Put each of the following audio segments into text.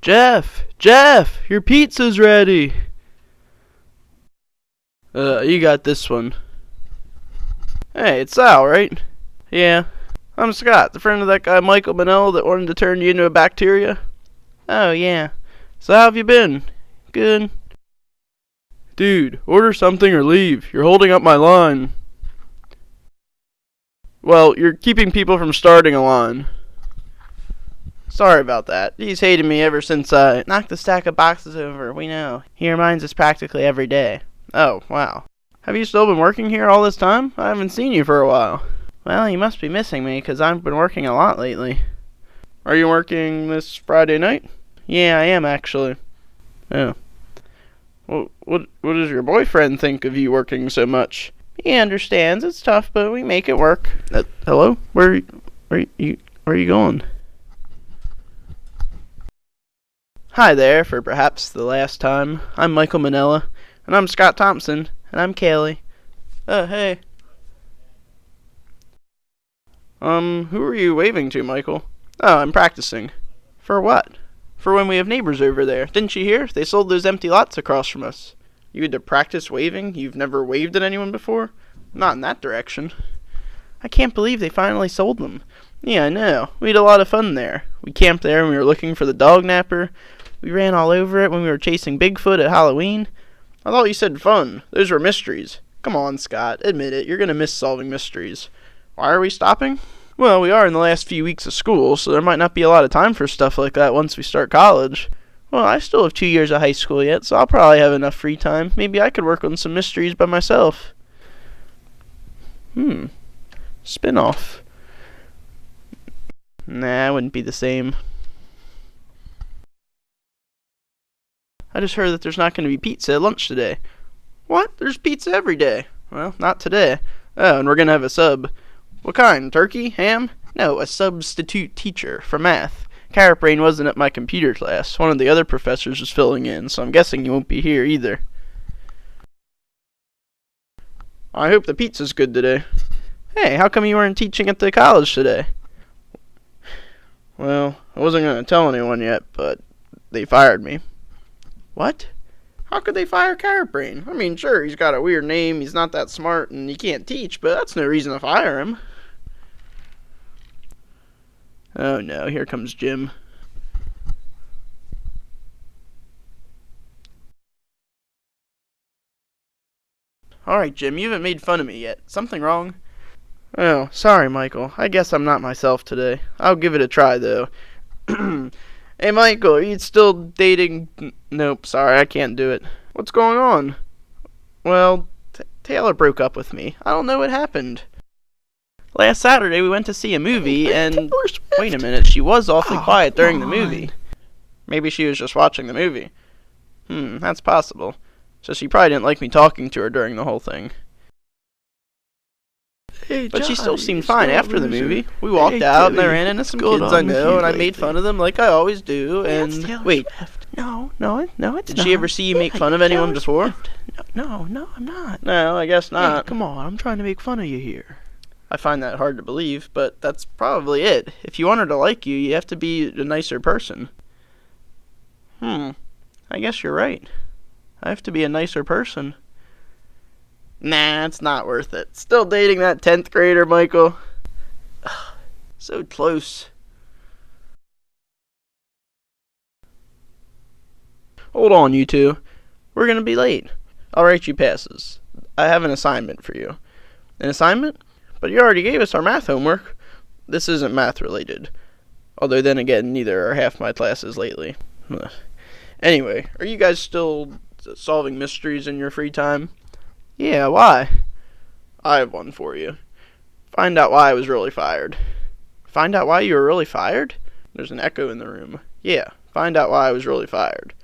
Jeff, your pizza's ready. You got this one. Hey, it's Sal, right? Yeah. I'm Scott, the friend of that guy Michael Manella that wanted to turn you into a bacteria. Oh, yeah. So how have you been? Good. Dude, order something or leave. You're holding up my line. Well, you're keeping people from starting a line. Sorry about that. He's hated me ever since I knocked the stack of boxes over. We know. He reminds us practically every day. Oh, wow. Have you still been working here all this time? I haven't seen you for a while. Well, you must be missing me, 'cause I've been working a lot lately. Are you working this Friday night? Yeah, I am, actually. Oh. Well, what does your boyfriend think of you working so much? He understands. It's tough, but we make it work. Hello? Where are you going? Hi there, for perhaps the last time. I'm Michael Manella, and I'm Scott Thompson, and I'm Kaylee. Hey. Who are you waving to, Michael? Oh, I'm practicing. For what? For when we have neighbors over there. Didn't you hear? They sold those empty lots across from us. You had to practice waving? You've never waved at anyone before? Not in that direction. I can't believe they finally sold them. Yeah, I know. We had a lot of fun there. We camped there when we were looking for the dog napper. We ran all over it when we were chasing Bigfoot at Halloween. I thought you said fun. Those were mysteries. Come on, Scott. Admit it. You're going to miss solving mysteries. Why are we stopping? Well, we are in the last few weeks of school, so there might not be a lot of time for stuff like that once we start college. Well, I still have 2 years of high school yet, so I'll probably have enough free time. Maybe I could work on some mysteries by myself. Spin-off. Nah, it wouldn't be the same. I just heard that there's not going to be pizza at lunch today. What? There's pizza every day. Well, not today. Oh, and we're going to have a sub. What kind? Turkey? Ham? No, a substitute teacher for math. Carrot Brain wasn't at my computer class. One of the other professors was filling in, so I'm guessing he won't be here either. I hope the pizza's good today. Hey, how come you weren't teaching at the college today? Well, I wasn't going to tell anyone yet, but they fired me. What? How could they fire Carrot Brain? I mean, sure, he's got a weird name, he's not that smart, and he can't teach, but that's no reason to fire him. Oh no, here comes Jim. Alright, Jim, you haven't made fun of me yet. Something wrong? Oh, sorry, Michael. I guess I'm not myself today. I'll give it a try, though. Hey, Michael, are you still dating... Nope, sorry, I can't do it. What's going on? Well, Taylor broke up with me. I don't know what happened. Last Saturday, we went to see a movie, and... Wait a minute, she was awfully quiet during the movie. Maybe she was just watching the movie. That's possible. So she probably didn't like me talking to her during the whole thing. Hey, but John, she still seemed fine after the movie. We walked out, and I ran into some kids I know, and I made fun of them like I always do, and... Wait. No, it's not. Did she ever see you make fun of anyone before? No, I'm not. No, I guess not. Hey, come on, I'm trying to make fun of you here. I find that hard to believe, but that's probably it. If you want her to like you, you have to be a nicer person. I guess you're right. I have to be a nicer person. Nah, it's not worth it. Still dating that 10th grader, Michael. So close. Hold on, you two. We're gonna be late. I'll write you passes. I have an assignment for you. An assignment? But you already gave us our math homework. This isn't math related. Although then again, neither are half my classes lately. Anyway, are you guys still solving mysteries in your free time? Yeah, why? I have one for you. Find out why I was really fired. Find out why you were really fired? There's an echo in the room. Yeah, find out why I was really fired.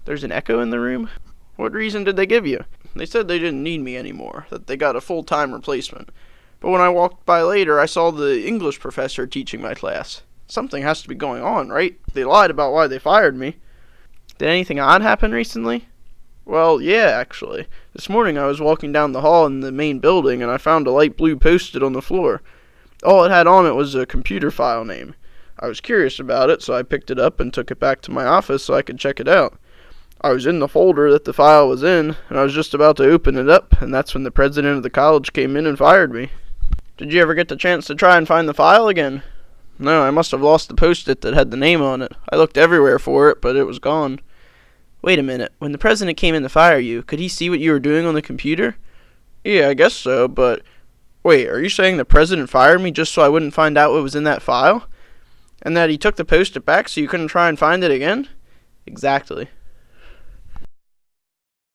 There's an echo in the room? What reason did they give you? They said they didn't need me anymore, that they got a full-time replacement. But when I walked by later, I saw the English professor teaching my class. Something has to be going on, right? They lied about why they fired me. Did anything odd happen recently? Well, yeah, actually. This morning I was walking down the hall in the main building, and I found a light blue post-it on the floor. All it had on it was a computer file name. I was curious about it, so I picked it up and took it back to my office so I could check it out. I was in the folder that the file was in, and I was just about to open it up, and that's when the president of the college came in and fired me. Did you ever get the chance to try and find the file again? No, I must have lost the post-it that had the name on it. I looked everywhere for it, but it was gone. Wait a minute. When the president came in to fire you, could he see what you were doing on the computer? Yeah, I guess so, but... Wait, are you saying the president fired me just so I wouldn't find out what was in that file? And that he took the post-it back so you couldn't try and find it again? Exactly.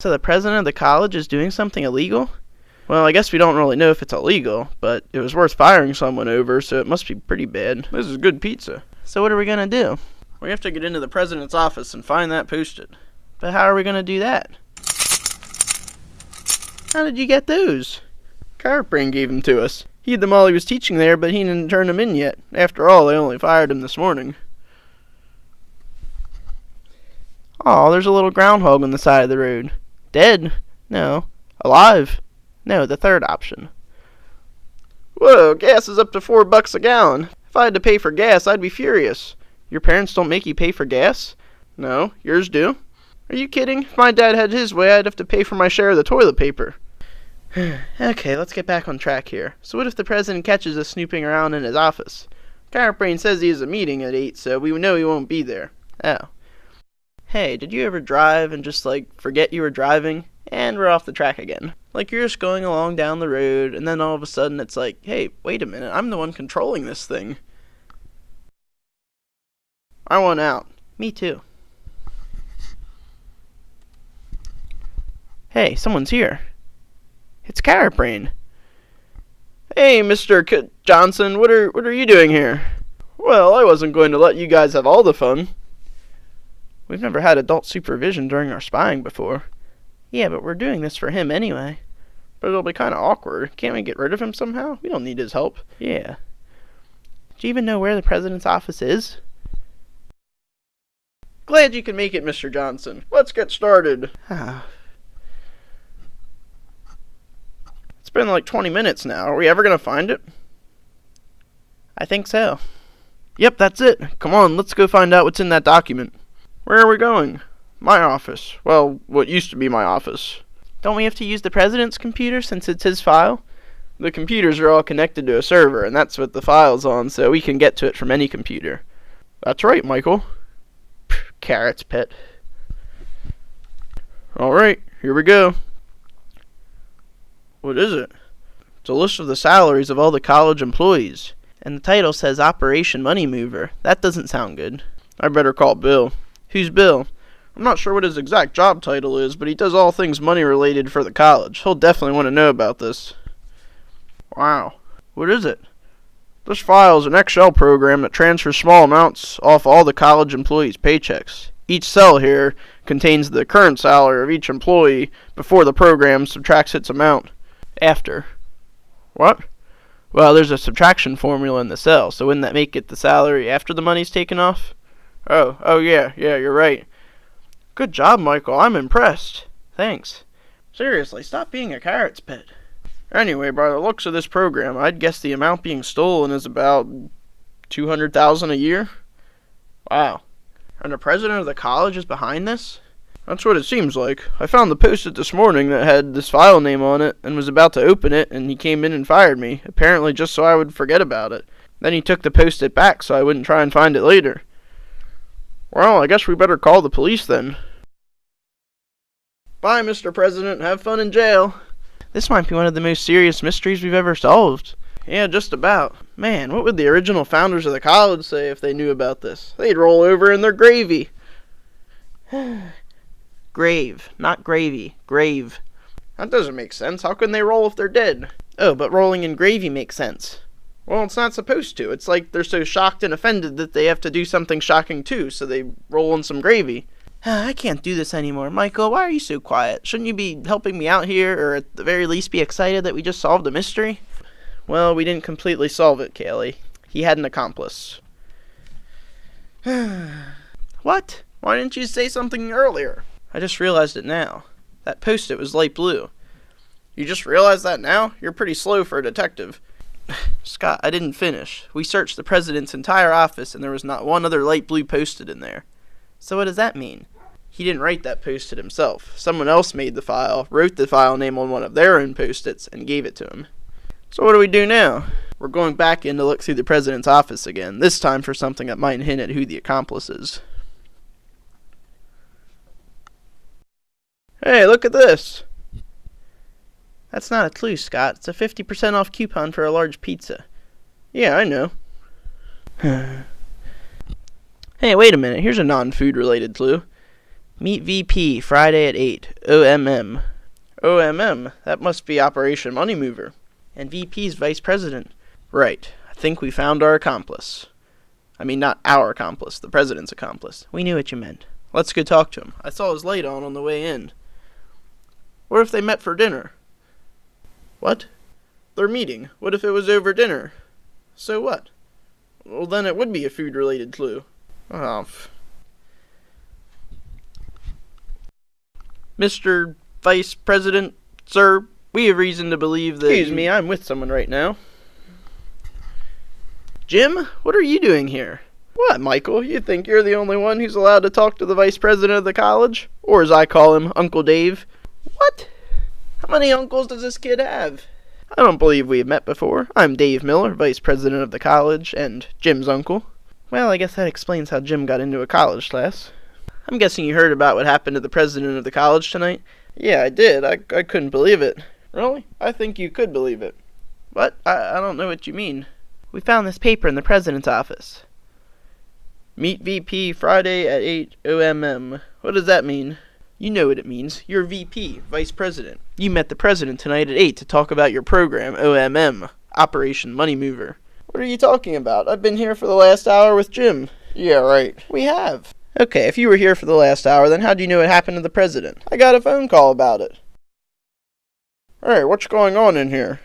So the president of the college is doing something illegal? Well, I guess we don't really know if it's illegal, but it was worth firing someone over, so it must be pretty bad. This is good pizza. So what are we going to do? We have to get into the president's office and find that post-it. But how are we going to do that? How did you get those? Carrot Brain gave them to us. He had them while he was teaching there, but he didn't turn them in yet. After all, they only fired him this morning. Oh, there's a little groundhog on the side of the road. Dead? No. Alive? No, the third option. Whoa, gas is up to $4 a gallon. If I had to pay for gas, I'd be furious. Your parents don't make you pay for gas? No, yours do. Are you kidding? If my dad had his way, I'd have to pay for my share of the toilet paper. Okay, let's get back on track here. So what if the president catches us snooping around in his office? Carrot Brain says he has a meeting at 8, so we know he won't be there. Oh. Hey, did you ever drive and just, forget you were driving? And we're off the track again. Like, you're just going along down the road, and then all of a sudden it's like, hey, wait a minute, I'm the one controlling this thing. I want out. Me too. Hey, someone's here. It's Carrot Brain. Hey, Mr. Johnson, what are you doing here? Well, I wasn't going to let you guys have all the fun. We've never had adult supervision during our spying before. Yeah, but we're doing this for him anyway. But it'll be kind of awkward. Can't we get rid of him somehow? We don't need his help. Yeah. Do you even know where the president's office is? Glad you can make it, Mr. Johnson. Let's get started. It's been like 20 minutes now. Are we ever going to find it? I think so. Yep, that's it. Come on, let's go find out what's in that document. Where are we going? My office. Well, what used to be my office. Don't we have to use the president's computer since it's his file? The computers are all connected to a server, and that's what the file's on, so we can get to it from any computer. That's right, Michael. Carrot's pet. Alright, here we go. What is it? It's a list of the salaries of all the college employees. And the title says Operation Money Mover. That doesn't sound good. I better call Bill. Who's Bill? I'm not sure what his exact job title is, but he does all things money related for the college. He'll definitely want to know about this. Wow. What is it? This file is an Excel program that transfers small amounts off all the college employees' paychecks. Each cell here contains the current salary of each employee before the program subtracts its amount. After. What? Well, there's a subtraction formula in the cell, so wouldn't that make it the salary after the money's taken off? Oh yeah, you're right. Good job, Michael. I'm impressed. Thanks. Seriously, stop being a carrot's pet. Anyway, by the looks of this program, I'd guess the amount being stolen is about $200,000 a year. Wow. And the president of the college is behind this? That's what it seems like. I found the post-it this morning that had this file name on it and was about to open it, and he came in and fired me, apparently just so I would forget about it. Then he took the post-it back so I wouldn't try and find it later. Well, I guess we better call the police then. Bye, Mr. President. Have fun in jail. This might be one of the most serious mysteries we've ever solved. Yeah, just about. Man, what would the original founders of the college say if they knew about this? They'd roll over in their gravy. Grave, not gravy. Grave. That doesn't make sense. How can they roll if they're dead? Oh, but rolling in gravy makes sense. Well, it's not supposed to. It's like they're so shocked and offended that they have to do something shocking too, so they roll in some gravy. I can't do this anymore. Michael, why are you so quiet? Shouldn't you be helping me out here, or at the very least be excited that we just solved a mystery? Well, we didn't completely solve it, Kaylee. He had an accomplice. What? Why didn't you say something earlier? I just realized it now. That post-it was light blue. You just realized that now? You're pretty slow for a detective. Scott, I didn't finish. We searched the president's entire office and there was not one other light blue post-it in there. So what does that mean? He didn't write that post-it himself. Someone else made the file, wrote the file name on one of their own post-its, and gave it to him. So what do we do now? We're going back in to look through the president's office again, this time for something that might hint at who the accomplice is. Hey, look at this! That's not a clue, Scott. It's a 50% off coupon for a large pizza. Yeah, I know. Hey, wait a minute. Here's a non-food related clue. Meet VP Friday at 8. OMM. OMM? That must be Operation Money Mover. And VP's vice president. Right. I think we found our accomplice. I mean, not our accomplice, the president's accomplice. We knew what you meant. Let's go talk to him. I saw his light on the way in. What if they met for dinner? What? They're meeting. What if it was over dinner? So what? Well, then it would be a food-related clue. Oh. Mr. Vice President, sir, we have reason to believe that... Excuse me, I'm with someone right now. Jim, what are you doing here? What, Michael? You think you're the only one who's allowed to talk to the Vice President of the college? Or as I call him, Uncle Dave. What? How many uncles does this kid have? I don't believe we have met before. I'm Dave Miller, Vice President of the college, and Jim's uncle. Well, I guess that explains how Jim got into a college class. I'm guessing you heard about what happened to the president of the college tonight? Yeah, I did. I couldn't believe it. Really? I think you could believe it. What? I don't know what you mean. We found this paper in the president's office. Meet VP Friday at 8 OMM. What does that mean? You know what it means. You're VP, Vice President. You met the president tonight at 8 to talk about your program, OMM, Operation Money Mover. What are you talking about? I've been here for the last hour with Jim. Yeah, right. We have. Okay, if you were here for the last hour, then how do you know what happened to the president? I got a phone call about it. Hey, what's going on in here?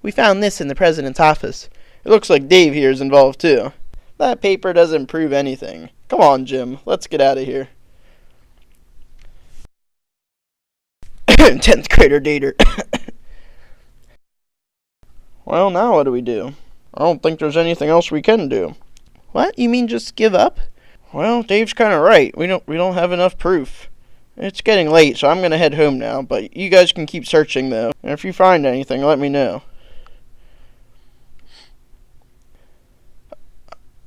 We found this in the president's office. It looks like Dave here is involved too. That paper doesn't prove anything. Come on, Jim. Let's get out of here. 10th grader dater. Well, now what do we do? I don't think there's anything else we can do. What? You mean just give up? Well, Dave's kind of right. We don't have enough proof. It's getting late, so I'm going to head home now, but you guys can keep searching, though. And if you find anything, let me know.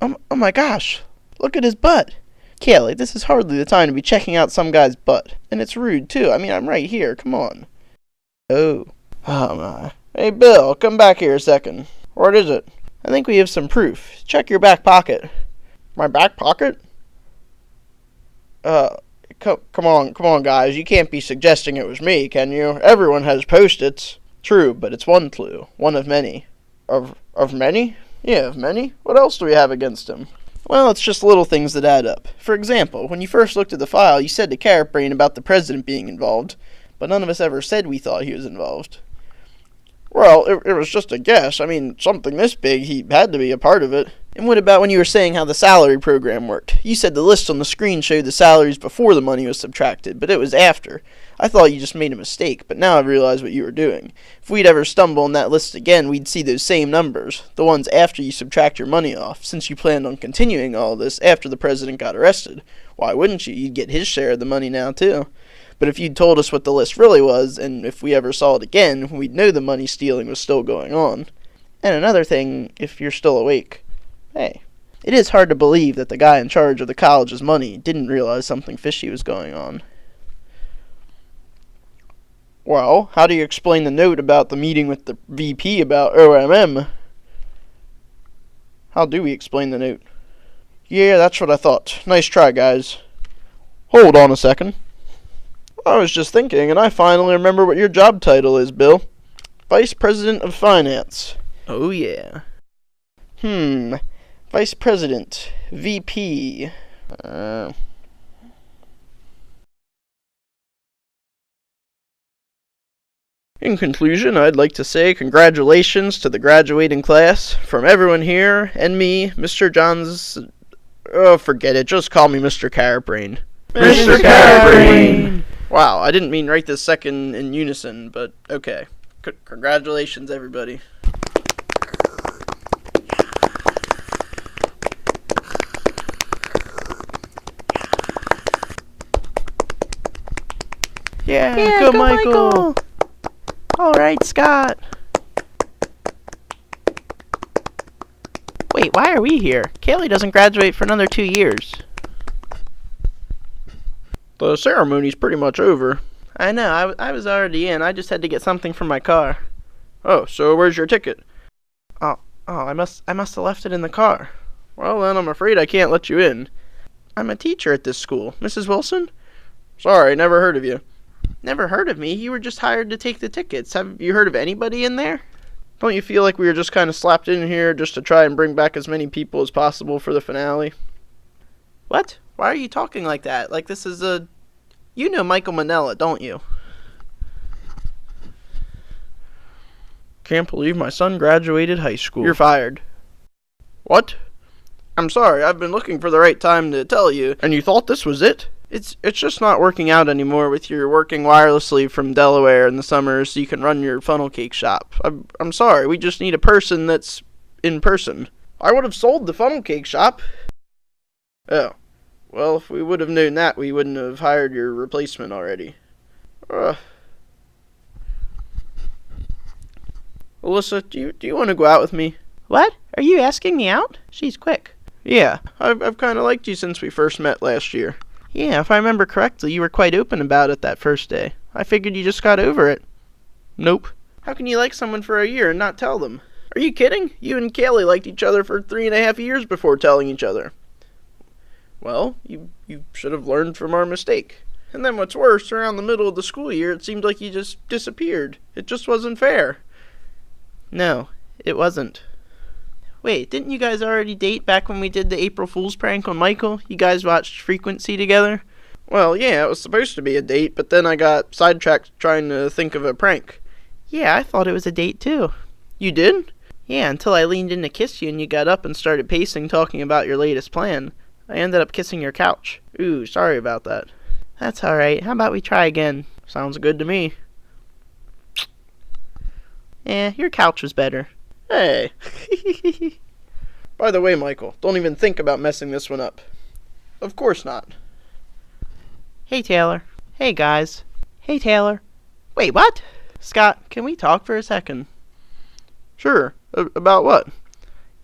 Oh my gosh. Look at his butt. Kelly, this is hardly the time to be checking out some guy's butt. And it's rude, too. I mean, I'm right here. Come on. Oh my. Hey, Bill, come back here a second. What is it? I think we have some proof. Check your back pocket. My back pocket? Come on, guys. You can't be suggesting it was me, can you? Everyone has Post-its. True, but it's one clue. One of many. Of many? Yeah, of many. What else do we have against him? Well, it's just little things that add up. For example, when you first looked at the file, you said to Carrot Brain about the president being involved, but none of us ever said we thought he was involved. Well, it was just a guess. I mean, something this big, he had to be a part of it. And what about when you were saying how the salary program worked? You said the list on the screen showed the salaries before the money was subtracted, but it was after. I thought you just made a mistake, but now I've realized what you were doing. If we'd ever stumble on that list again, we'd see those same numbers, the ones after you subtract your money off, since you planned on continuing all this after the president got arrested. Why wouldn't you? You'd get his share of the money now, too. But if you'd told us what the list really was, and if we ever saw it again, we'd know the money stealing was still going on. And another thing, if you're still awake. Hey, it is hard to believe that the guy in charge of the college's money didn't realize something fishy was going on. Well, how do you explain the note about the meeting with the VP about OMM? How do we explain the note? Yeah, that's what I thought. Nice try, guys. Hold on a second. I was just thinking, and I finally remember what your job title is, Bill. Vice President of Finance. Oh, yeah. Vice President. VP. In conclusion, I'd like to say congratulations to the graduating class. From everyone here, and me, Mr. Johns... Oh, forget it. Just call me Mr. Carrot Brain. Mr. Carrot Brain! Wow, I didn't mean right this second in unison, but okay. Congratulations, everybody. Yeah, Yeah, go, go Michael. All right, Scott. Wait, why are we here? Kaylee doesn't graduate for another 2 years. The ceremony's pretty much over. I know, I was already in. I just had to get something from my car. Oh, so where's your ticket? Oh, I must have left it in the car. Well, then I'm afraid I can't let you in. I'm a teacher at this school. Mrs. Wilson? Sorry, never heard of you. Never heard of me. You were just hired to take the tickets. Have you heard of anybody in there? Don't you feel like we were just kind of slapped in here just to try and bring back as many people as possible for the finale? What? Why are you talking like that? Like this is a... You know Michael Manella, don't you? Can't believe my son graduated high school. You're fired. What? I'm sorry, I've been looking for the right time to tell you, and you thought this was it? It's just not working out anymore with your working wirelessly from Delaware in the summer so you can run your funnel cake shop. I'm sorry, we just need a person that's in person. I would have sold the funnel cake shop. Oh. Well, if we would have known that, we wouldn't have hired your replacement already. Alyssa, do you want to go out with me? What? Are you asking me out? She's quick. Yeah, I've kind of liked you since we first met last year. Yeah, if I remember correctly, you were quite open about it that first day. I figured you just got over it. Nope. How can you like someone for a year and not tell them? Are you kidding? You and Kaylee liked each other for 3.5 years before telling each other. Well, you should have learned from our mistake. And then what's worse, around the middle of the school year, it seemed like you just disappeared. It just wasn't fair. No, it wasn't. Wait, didn't you guys already date back when we did the April Fool's prank on Michael? You guys watched Frequency together? Well, yeah, it was supposed to be a date, but then I got sidetracked trying to think of a prank. Yeah, I thought it was a date too. You did? Yeah, until I leaned in to kiss you and you got up and started pacing talking about your latest plan. I ended up kissing your couch. Ooh, sorry about that. That's alright. How about we try again? Sounds good to me. Your couch was better. Hey. By the way, Michael, don't even think about messing this one up. Of course not. Hey, Taylor. Hey, guys. Hey, Taylor. Wait, what? Scott, can we talk for a second? Sure. About what?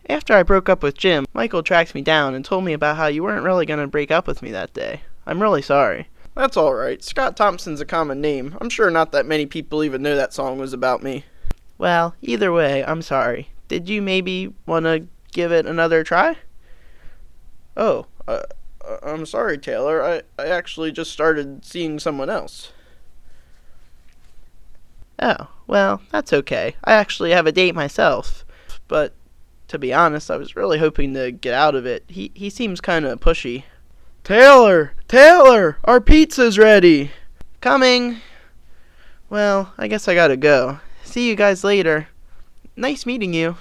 After I broke up with Jim, Michael tracked me down and told me about how you weren't really going to break up with me that day. I'm really sorry. That's alright. Scott Thompson's a common name. I'm sure not that many people even know that song was about me. Well, either way, I'm sorry. Did you maybe want to give it another try? Oh, I'm sorry, Taylor. I actually just started seeing someone else. Oh, well, that's okay. I actually have a date myself. But, to be honest, I was really hoping to get out of it. He seems kind of pushy. Taylor! Taylor! Our pizza's ready! Coming! Well, I guess I gotta go. See you guys later. Nice meeting you.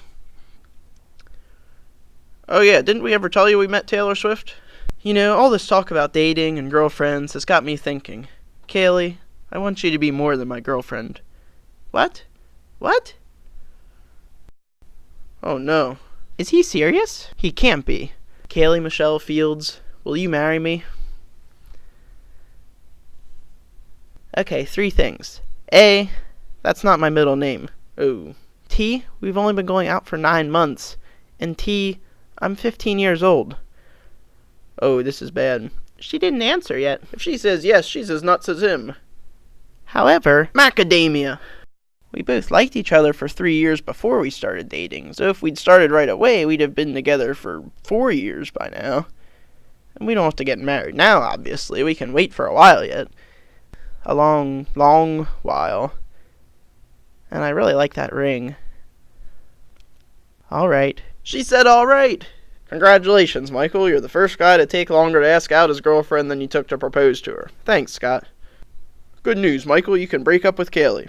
Oh yeah, didn't we ever tell you we met Taylor Swift? You know, all this talk about dating and girlfriends has got me thinking. Kaylee, I want you to be more than my girlfriend. What? What? Oh no. Is he serious? He can't be. Kaylee Michelle Fields, will you marry me? Okay, 3 things. A, that's not my middle name. Oh. T, we've only been going out for 9 months. And T, I'm 15 years old. Oh, this is bad. She didn't answer yet. If she says yes, she's as nuts as him. However, macadamia. We both liked each other for 3 years before we started dating, so if we'd started right away, we'd have been together for 4 years by now. And we don't have to get married now, obviously. We can wait for a while yet. A long, long while. And I really like that ring. All right. She said all right. Congratulations, Michael. You're the first guy to take longer to ask out his girlfriend than you took to propose to her. Thanks, Scott. Good news, Michael. You can break up with Kaylee.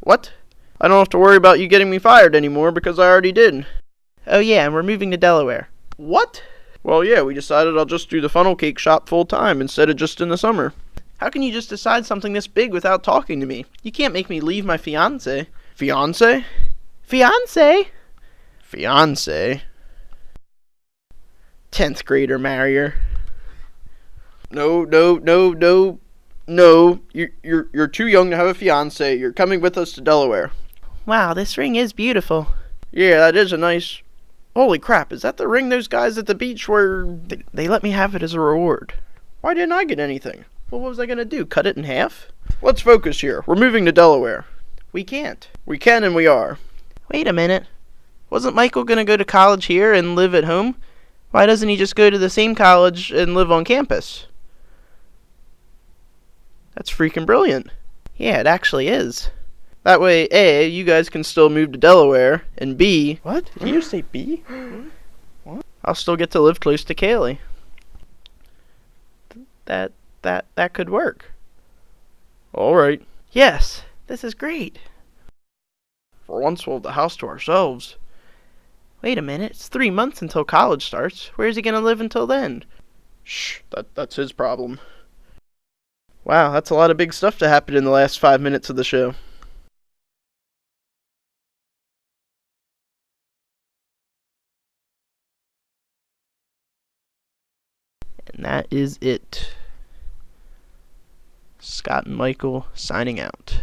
What? I don't have to worry about you getting me fired anymore because I already did. Oh yeah, and we're moving to Delaware. What? Well, yeah, we decided I'll just do the funnel cake shop full time instead of just in the summer. How can you just decide something this big without talking to me? You can't make me leave my fiancé. Fiancé? Fiancé? Fiancé? 10th grader marry her. No. No, you're too young to have a fiance. You're coming with us to Delaware. Wow, this ring is beautiful. Yeah, that is a nice... Holy crap, is that the ring those guys at the beach were... They let me have it as a reward. Why didn't I get anything? Well, what was I gonna do, cut it in half? Let's focus here. We're moving to Delaware. We can't. We can and we are. Wait a minute. Wasn't Michael gonna go to college here and live at home? Why doesn't he just go to the same college and live on campus? That's freaking brilliant. Yeah, it actually is. That way, A, you guys can still move to Delaware, and B... What? Did you say B? What? I'll still get to live close to Kaylee. That could work. Alright. Yes, this is great. For once we'll have the house to ourselves. Wait a minute, it's 3 months until college starts. Where's he gonna live until then? Shh, that's his problem. Wow, that's a lot of big stuff to happen in the last 5 minutes of the show. And that is it. Scott and Michael signing out.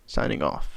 Signing off.